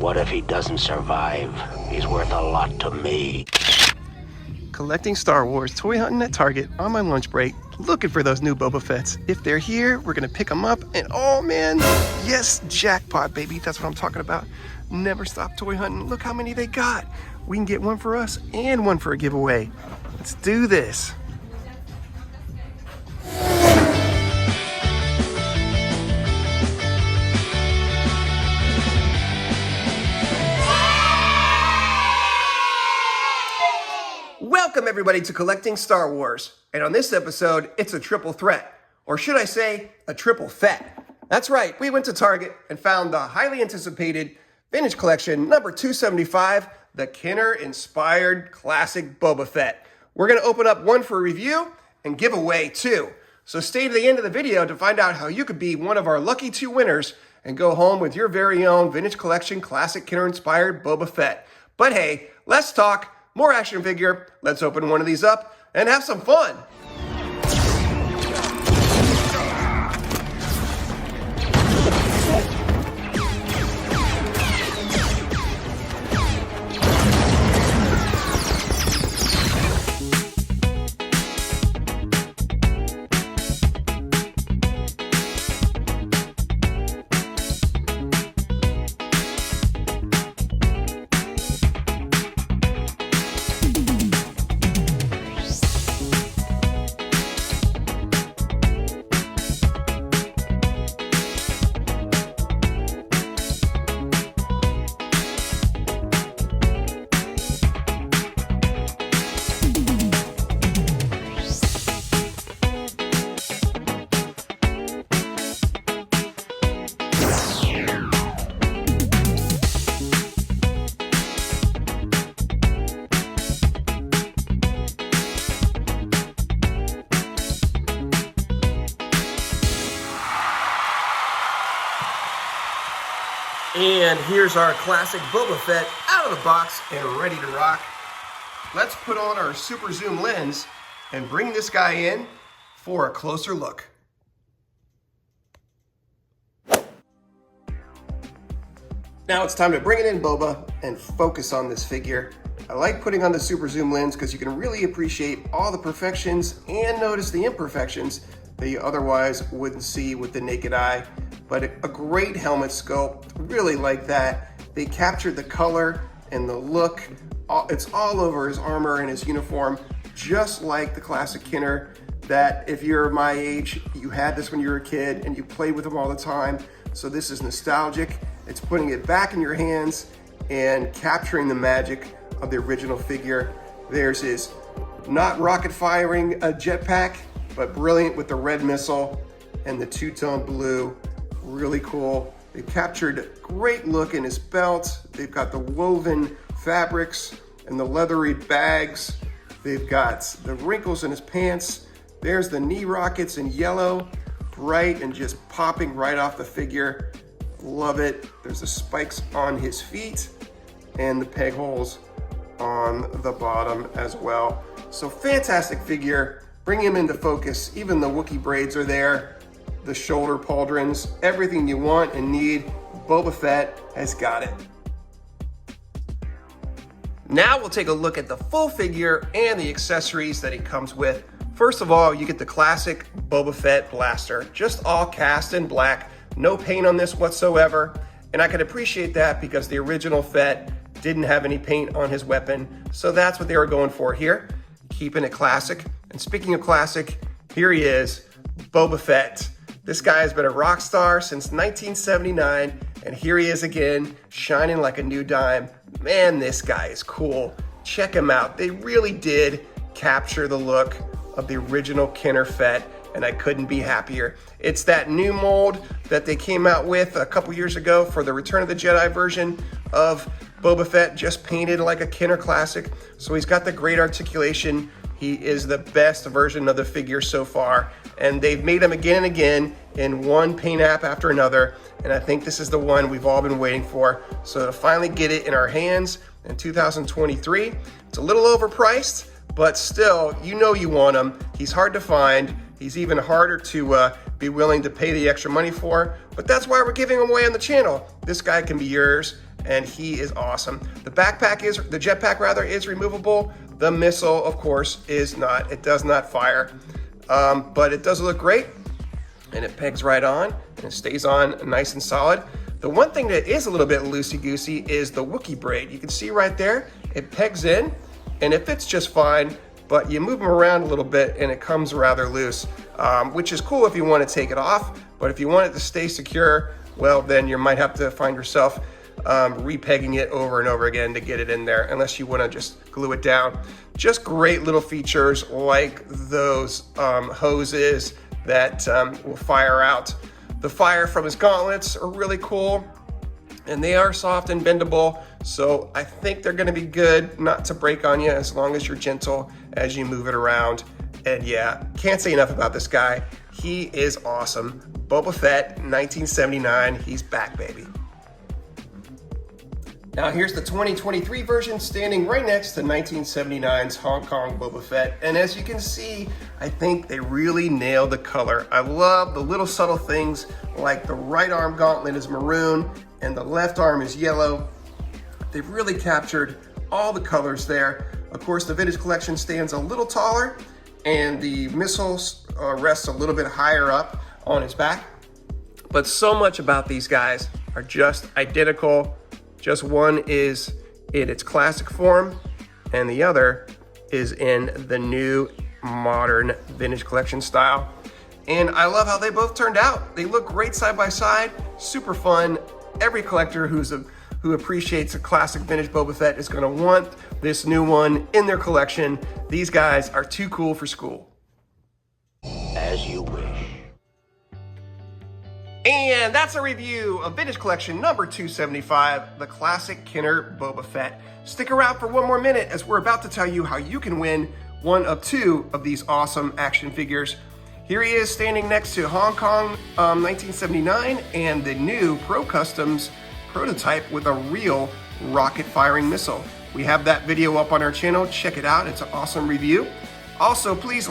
What if he doesn't survive? He's worth a lot to me. Collecting Star Wars, toy hunting at Target on my lunch break, looking for those new Boba Fetts. If they're here, we're gonna pick them up, and oh man, yes, jackpot, baby. That's what I'm talking about. Never stop toy hunting. Look how many they got. We can get one for us and one for a giveaway. Let's do this. Welcome everybody to Collecting Star Wars. And on this episode, it's a triple threat. Or should I say, a triple Fett. That's right, we went to Target and found the highly anticipated vintage collection number 275, the Kenner-inspired classic Boba Fett. We're gonna open up one for review and give away two. So stay to the end of the video to find out how you could be one of our lucky two winners and go home with your very own vintage collection classic Kenner-inspired Boba Fett. But hey, less talk, more action figure. Let's open one of these up and have some fun. And here's our classic Boba Fett out of the box and ready to rock. Let's put on our super zoom lens and bring this guy in for a closer look. Now it's time to bring it in, Boba, and focus on this figure. I like putting on the super zoom lens because you can really appreciate all the perfections and notice the imperfections that you otherwise wouldn't see with the naked eye. But a great helmet sculpt, really like that. They captured the color and the look. It's all over his armor and his uniform, just like the classic Kenner, that if you're my age, you had this when you were a kid and you played with them all the time. So this is nostalgic. It's putting it back in your hands and capturing the magic of the original figure. There's his not rocket firing a jetpack, but brilliant with the red missile and the two-tone blue. Really cool. They captured great look in his belt. They've got the woven fabrics and the leathery bags. They've got the wrinkles in his pants. There's the knee rockets in yellow, bright and just popping right off the figure. Love it. There's the spikes on his feet and the peg holes on the bottom as well. So fantastic figure. Bring him into focus. Even the Wookiee braids are there. The shoulder pauldrons, everything you want and need, Boba Fett has got it. Now we'll take a look at the full figure and the accessories that he comes with. First of all, you get the classic Boba Fett blaster, just all cast in black, no paint on this whatsoever. And I can appreciate that because the original Fett didn't have any paint on his weapon. So that's what they were going for here, keeping it classic. And speaking of classic, here he is, Boba Fett. This guy has been a rock star since 1979, and here he is again, shining like a new dime. Man, this guy is cool. Check him out. They really did capture the look of the original Kenner Fett, and I couldn't be happier. It's that new mold that they came out with a couple years ago for the Return of the Jedi version of Boba Fett, just painted like a Kenner classic. So he's got the great articulation. He is the best version of the figure so far, and they've made him again and again in one paint app after another, and I think this is the one we've all been waiting for. So to finally get it in our hands in 2023, it's a little overpriced, but still, you know you want him. He's hard to find. He's even harder to be willing to pay the extra money for, but that's why we're giving him away on the channel. This guy can be yours and he is awesome. The jetpack rather, is removable. The missile, of course, is not. It does not fire, but it does look great, and it pegs right on, and it stays on nice and solid. The one thing that is a little bit loosey-goosey is the Wookiee braid. You can see right there, it pegs in, and it fits just fine, but you move them around a little bit, and it comes rather loose, which is cool if you want to take it off, but if you want it to stay secure, well, then you might have to find yourself repegging it over and over again to get it in there, unless you want to just glue it down. Just great little features like those hoses that will fire out. The fire from his gauntlets are really cool, and they are soft and bendable, so I think they're going to be good not to break on you as long as you're gentle as you move it around. And yeah, can't say enough about this guy. He is awesome. Boba Fett, 1979, he's back, baby. Now here's the 2023 version standing right next to 1979's Hong Kong Boba Fett. And as you can see, I think they really nailed the color. I love the little subtle things like the right arm gauntlet is maroon and the left arm is yellow. They've really captured all the colors there. Of course, the vintage collection stands a little taller and the missile rests a little bit higher up on his back. But so much about these guys are just identical. Just one is in its classic form, and the other is in the new modern vintage collection style. And I love how they both turned out. They look great side by side, super fun. Every collector who appreciates a classic vintage Boba Fett is gonna want this new one in their collection. These guys are too cool for school. As you wish. And that's a review of Vintage Collection number 275, the classic Kenner Boba Fett. Stick around for one more minute as we're about to tell you how you can win one of two of these awesome action figures. Here he is standing next to Hong Kong 1979 and the new Pro Customs prototype with a real rocket firing missile. We have that video up on our channel. Check it out. It's an awesome review. Also, please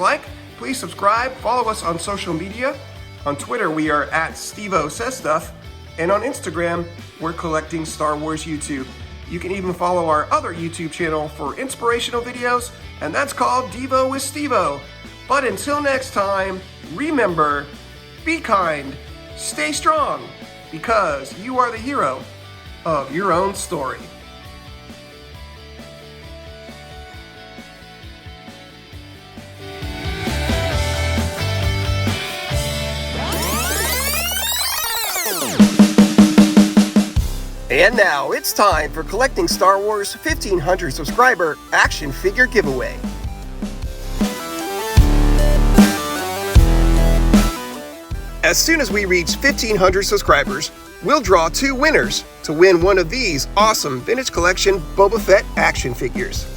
please subscribe, follow us on social media. On Twitter, we are at Stevo Says Stuff, and on Instagram, we're Collecting Star Wars YouTube. You can even follow our other YouTube channel for inspirational videos, and that's called Devo with Stevo. But until next time, remember, be kind, stay strong, because you are the hero of your own story. And now it's time for Collecting Star Wars 1500 subscriber action figure giveaway. As soon as we reach 1500 subscribers, we'll draw two winners to win one of these awesome Vintage Collection Boba Fett action figures.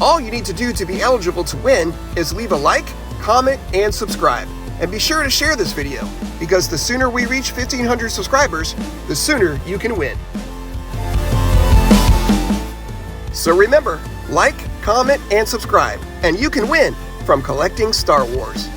All you need to do to be eligible to win is leave a like, comment, and subscribe. And be sure to share this video, because the sooner we reach 1500 subscribers, the sooner you can win. So remember, like, comment, and subscribe, and you can win from Collecting Star Wars.